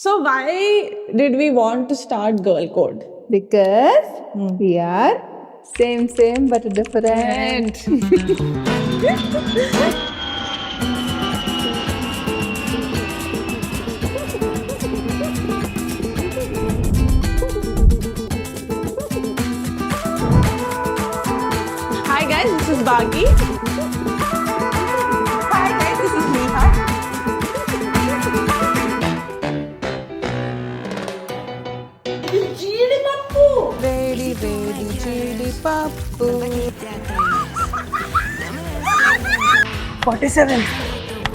So why did we want to start Girl Code? Because we are same but different. Hi guys, this is Bagi. Hi guys, this is Neha. Ready, chili pappu. 47,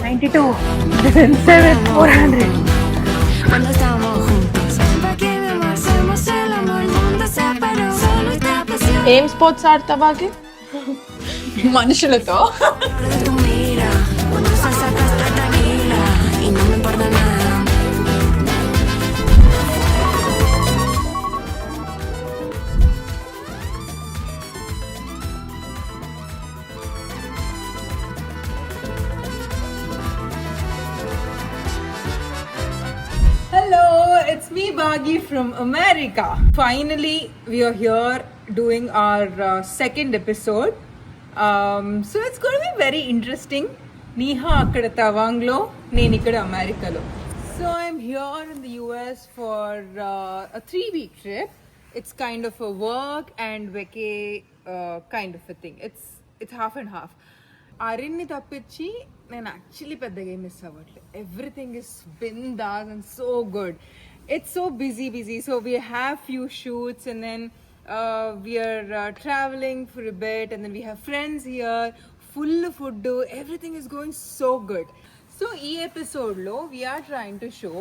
92, 7, 400. Cuando estamos juntos, ¿para qué me hacemos el amor? El mundo se paró, solo esta pasión. ఏం sports ఆడతా బాగి మనుషులతో De tu mira, cuando salsa hasta tranquila y no me importa nada. Hello, it's me Bagi from America. Finally, we are here doing our second episode. So it's going to be very interesting. Neha akkada Tawanglo, nenu ikkada America lo. So I'm here in the US for a 3-week trip. It's kind of a work and vacay kind of a thing. It's half and half. Arinni తప్పించి నేను actually పెద్దగా miss అవ్వట్లేదు. Everything is బిందాస్ and so good. It's so busy so we have few shoots and then we're travelling for a bit and then we have friends here. Full food, everything is going so good. So ఈ ఎపిసోడ్లో we're trying to show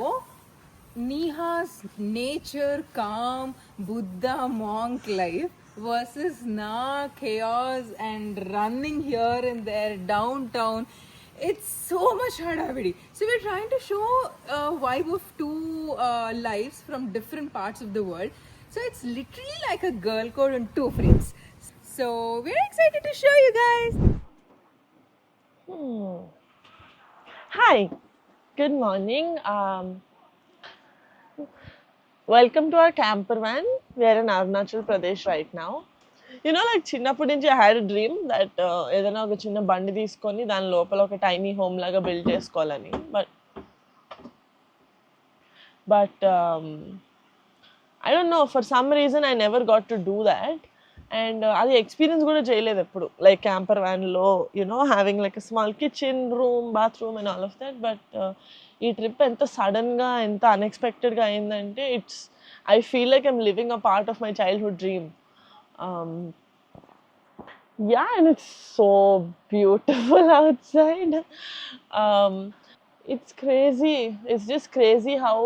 Neha's nature, calm, Buddha monk life versus na chaos and running here and there downtown. It's so much hadavidi. So we're trying to show a vibe of two lives from different parts of the world. So it's literally like a girl code and two friends. So we're excited to show you guys. Hi, good morning. Welcome to our camper van. We are in Arunachal Pradesh right now. You know, like చిన్నప్పటి నుంచి I had a dream that ఏదైనా ఒక చిన్న బండి తీసుకొని దాని లోపల ఒక టైనీ హోమ్ లాగా బిల్డ్ చేసుకోవాలని. But I don't know, for some reason I never got to do that. And అది ఎక్స్పీరియన్స్ కూడా చేయలేదు ఎప్పుడు, లైక్ క్యాంపర్ వ్యాన్లో having like a small kitchen, room, bathroom and all of that. But ఈ trip ఎంత సడన్గా, ఎంత అన్ఎక్స్పెక్టెడ్గా అయిందంటే I feel like I'm living a part of my childhood dream. Yeah, and it's so beautiful outside. It's crazy. It's just crazy how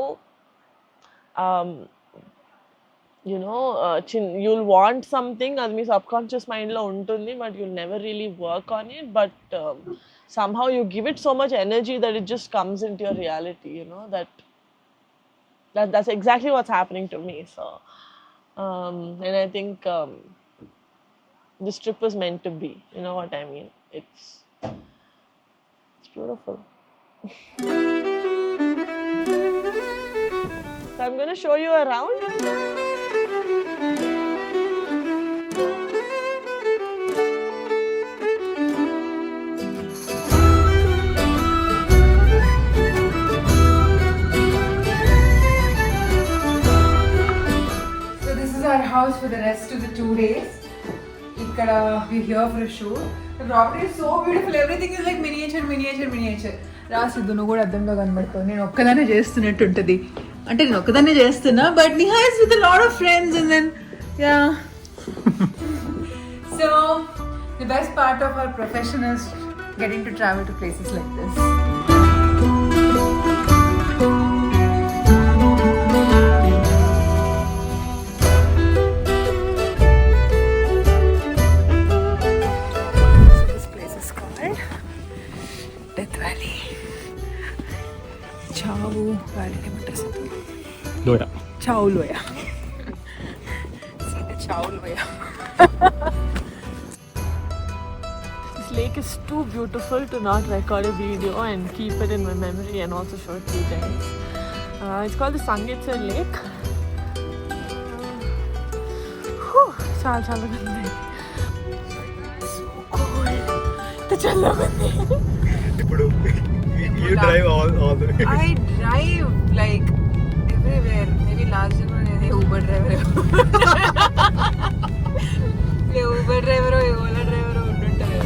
you'll want something, అది మీ subconscious మైండ్లో ఉంటుంది, but you'll never really work on it, but somehow you give it so much energy that it just comes into your reality. That's exactly what's happening to me. So and I think this trip was meant to be, you know what I mean. It's beautiful. So I'm going to show you around. So this is our house for the rest of the 2 days. Ikkada we're here for a shoot. The property is so beautiful. Everything is like miniature. రాసిద్దు నువ్వు కూడా అద్దంలో కనబడుతుంది. నేను ఒక్కదానే చేస్తున్నట్టు ఉంటుంది. అంటే నేను ఒక్కదానే చేస్తున్నా, but Neha is with a lot of friends and then yeah. So the best part of our profession is getting to travel to places like this. This place is called Death Valley. చావు valley ఏమంటారు? లోయ. చావు లోయ. చావు లోయ. This lake is too beautiful to not record a video and keep it in my memory and also show it to you guys. It's called the Sangeetsar Lake. చాలా చల్లగా ఉంది. So cold. ఎంత చల్లగా ఉంది. ఇప్పుడు you drive all the way. I drive like everywhere. Maybe last time I Uber driver. Uber driver, Ola driver ఉంటుంటారు.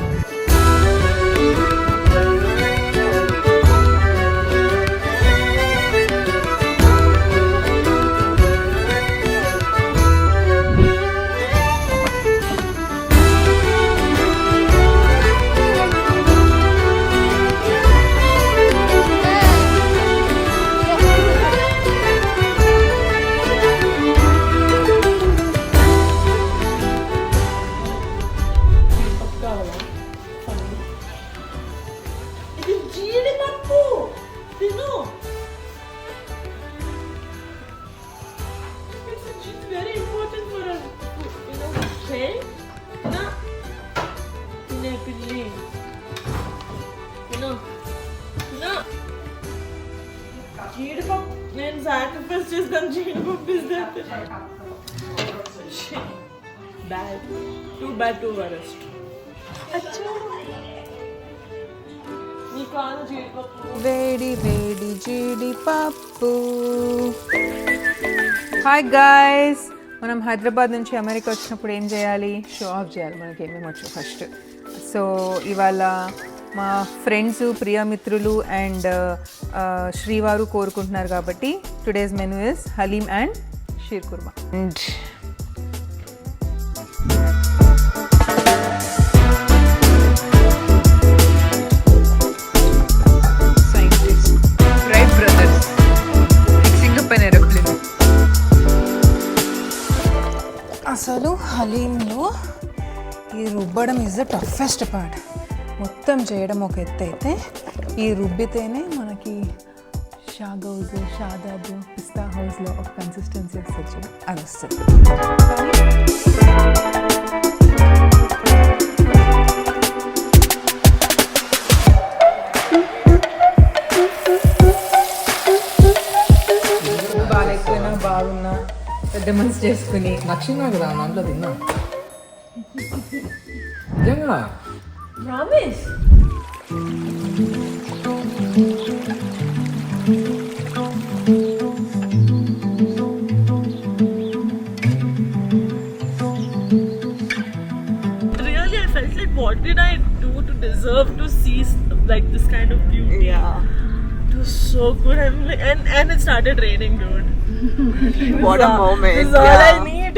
ఇది జీడిపప్పు తిను. It's very important for us. You know, okay? Na తినే పిల్లి. తిను. నా జీడిపప్పు నేను సాక్రిఫైస్ చేస్తాను. జీడిపప్పు is bad. Too bad two worst. అచ్చా నీ కాదు జీడిపప్పు. వేడి వేడి జీడిపప్పు. హాయ్ గాయ్స్, మనం హైదరాబాద్ నుంచి అమెరికా వచ్చినప్పుడు ఏం చేయాలి? షో ఆఫ్ చేయాలి మనకి ఏమేమి వచ్చు ఫస్ట్. సో ఇవాళ మా ఫ్రెండ్స్, ప్రియమిత్రులు అండ్ శ్రీవారు కోరుకుంటున్నారు కాబట్టి today's menu is haleem and sheer kurma. And Wright brothers fixing up an aeroplane. అసలు హలీంలో ఈ రుబ్బడం ఈజ్ ద టఫెస్ట్ పార్ట్. మొత్తం చేయడం ఒక ఎత్తు అయితే ఈ రుబ్బితేనే మనకి షాగౌజ్, షాదాబ్, పిస్తా హౌస్లో ఒక కన్సిస్టెన్సీ వస్తుంది. అది వస్తుంది. బాగాలేకపోయినా బాగున్నా పెద్ద మనసు చేసుకుని నచ్చిందా కదా దాంట్లో తిన్నా నిజంగా promise. Really, I felt like, what did I do to deserve to see like this kind of beauty? Yeah, it was so good. I'm like, and it started raining, dude. What a moment! This is all I need.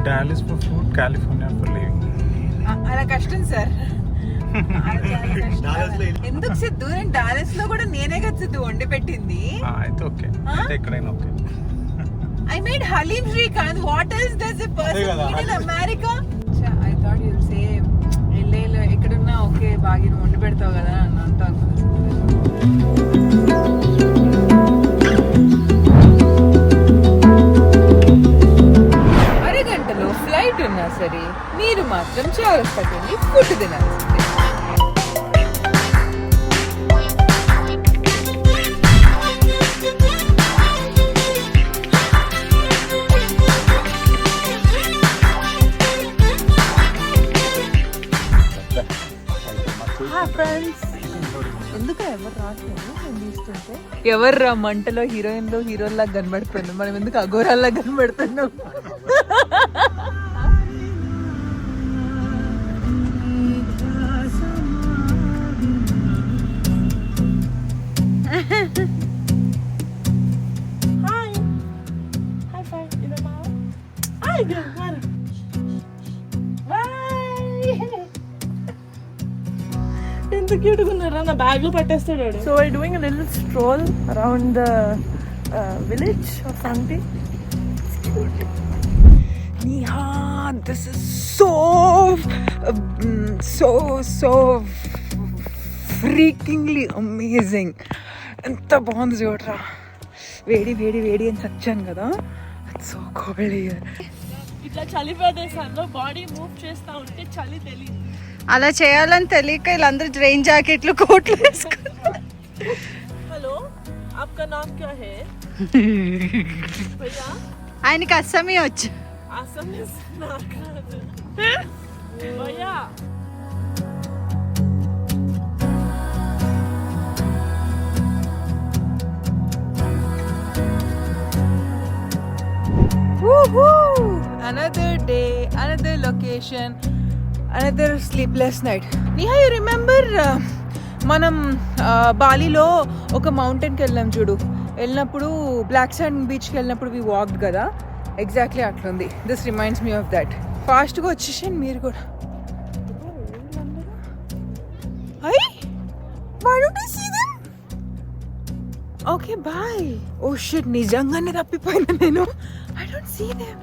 Dallas for food, California for living. అలా కష్టం sir. ఎందుకు సిద్ధు, నేను Dallas లో కూడా నేనే కదా సిద్ధు వండి పెట్టింది. అయితే ఓకే, అయితే ఎక్కడైనా okay. I made Halim Shrikant. What else does a person need in America? I thought you'll say, LA ఎక్కడున్నా ఓకే బాగా వండి పెడతావు కదా అని అంతా. అరగంటలో ఫ్లైట్ ఉన్నా సరే మీరు మాత్రం చాలా పట్టండి ఫుడ్ తినాల్సిందే. ఎందుకు ఎవరు రావట్లేదు? నేను చూస్తుంటే ఎవర్రా మంటలో హీరోయిన్లో హీరోల్లా కనబడుతున్నాం, మనం ఎందుకు అఘోరాల్లా కనబడుతున్నాం? Hi. High five. In the mouth. Hi, good. Bye. ఎంత క్యూట్గా ఉన్నారా, నా బ్యాగ్ లో పట్టేస్తాడు. So I doing a little stroll around the village of something. This is so freakingly amazing. ఎంత బాగుంది చూడరా. వేడి వేడి వేడి అని చచ్చాను కదా. So cold here. ఇట్లా చలి ప్రదేశాల్లో బాడీ మూవ్ చేస్తూ ఉంటే చలి తెలియదు. అలా చేయాలని తెలియక వీళ్ళందరూ రెయిన్ జాకెట్లు కోట్లు వేసుకున్నారు. हेलो आपका नाम क्या है भैया ఆయనకి అస్సమీ వచ్చు. असम भैया Another day, another location, another sleepless night. Neha, you remember మనం బాలీలో ఒక మౌంటైన్కి వెళ్ళాం చూడు, వెళ్ళినప్పుడు బ్లాక్ శాండ్ బీచ్కి వెళ్ళినప్పుడు వి వాక్డ్ కదా, ఎగ్జాక్ట్లీ అట్లుంది. This reminds me of that. ఫాస్ట్గా వచ్చేసాను మీరు కూడా. అయ్యి why don't I see them? Okay, bye. Oh shit, నిజంగానే తప్పిపోయినా నేను. I don't see them.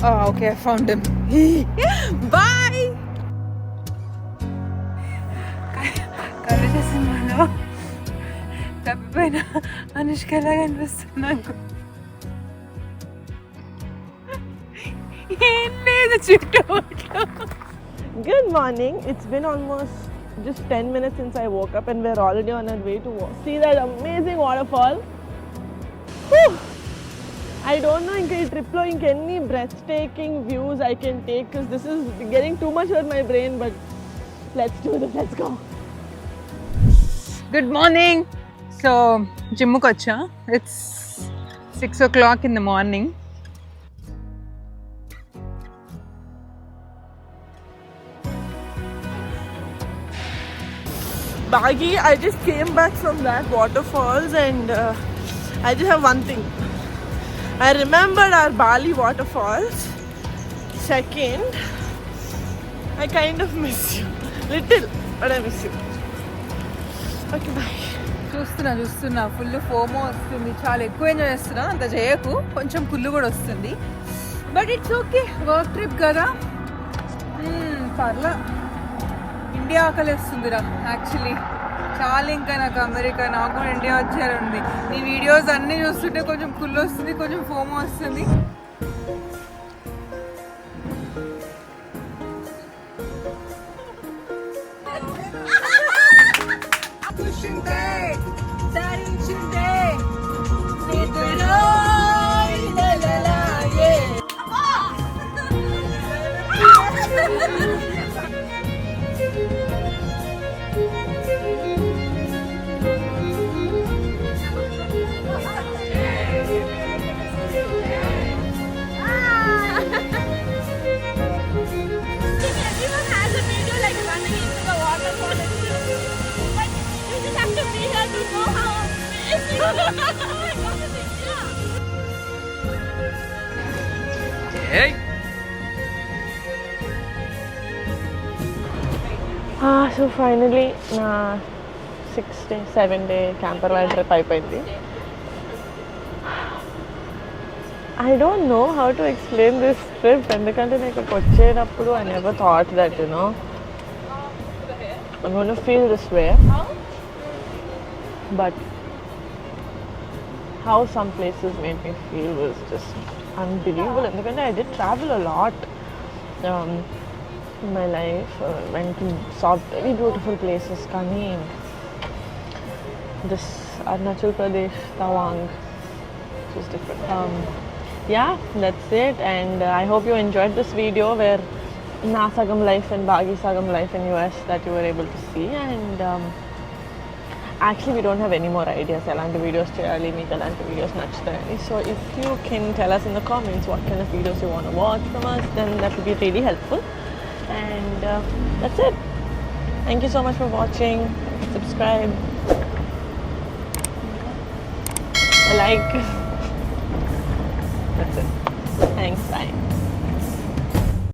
Oh, okay, I found them. Bye. కళ్ళు చేస్తున్నాను, తప్పిపోయిన అనుష్క లాగా అనిపిస్తుంది నాకు. ఏం లేదు చుట్టూ. Good morning. It's been almost just 10 minutes since I woke up and we're already on our way to see that amazing waterfall. Whew. I don't know in this trip lo any breathtaking views I can take because this is getting too much on my brain, but let's do this. Let's go. Good morning. So జిమ్కి వచ్చా. It's 6 o'clock in the morning. Baggy, I just came back from that waterfalls and I just have one thing. I remembered our Bali waterfalls. Second, I kind of miss you. Little, but I miss you. Okay, bye. చూస్తున్నా full FOMO వస్తుంది, చాలా ఎక్కువ enjoy చేస్తున్నా. అంత చేయకు, కొంచెం కుళ్ళు కూడా వస్తుంది, but it's okay. Work trip కదా, పర్లా. ఇండియా ఆకలిస్తుందిరా యాక్చువల్లీ చాలా. ఇంకా నాకు అమెరికా, నాకు కూడా ఇండియా వచ్చేయాలండి. నీ వీడియోస్ అన్నీ చూస్తుంటే కొంచెం కుళ్ళు వస్తుంది, కొంచెం ఫోమో వస్తుంది. So finally, na 6-day, 7-day camper van trip అయిపోయింది. I don't know how to explain this trip ఎందుకంటే నేను ఇక్కడికి వచ్చేటప్పుడు I never thought that, you know, I'm going to feel this way. But how some places made me feel was just unbelievable. ఎందుకంటే I did travel a lot in my life. Went to saw very beautiful places. Kani, this Arunachal Pradesh, Tawang, which is different. Yeah, that's it. And I hope you enjoyed this video where na sagam life and Baggy sagam life in US that you were able to see. And actually we don't have any more ideas elanti videos cheyali, meeku elanti videos nachutayani. So if you can tell us in the comments what kind of videos you want to watch from us, then that would be really helpful. And that's it. Thank you so much for watching. Subscribe, like. That's it. Thanks. Bye.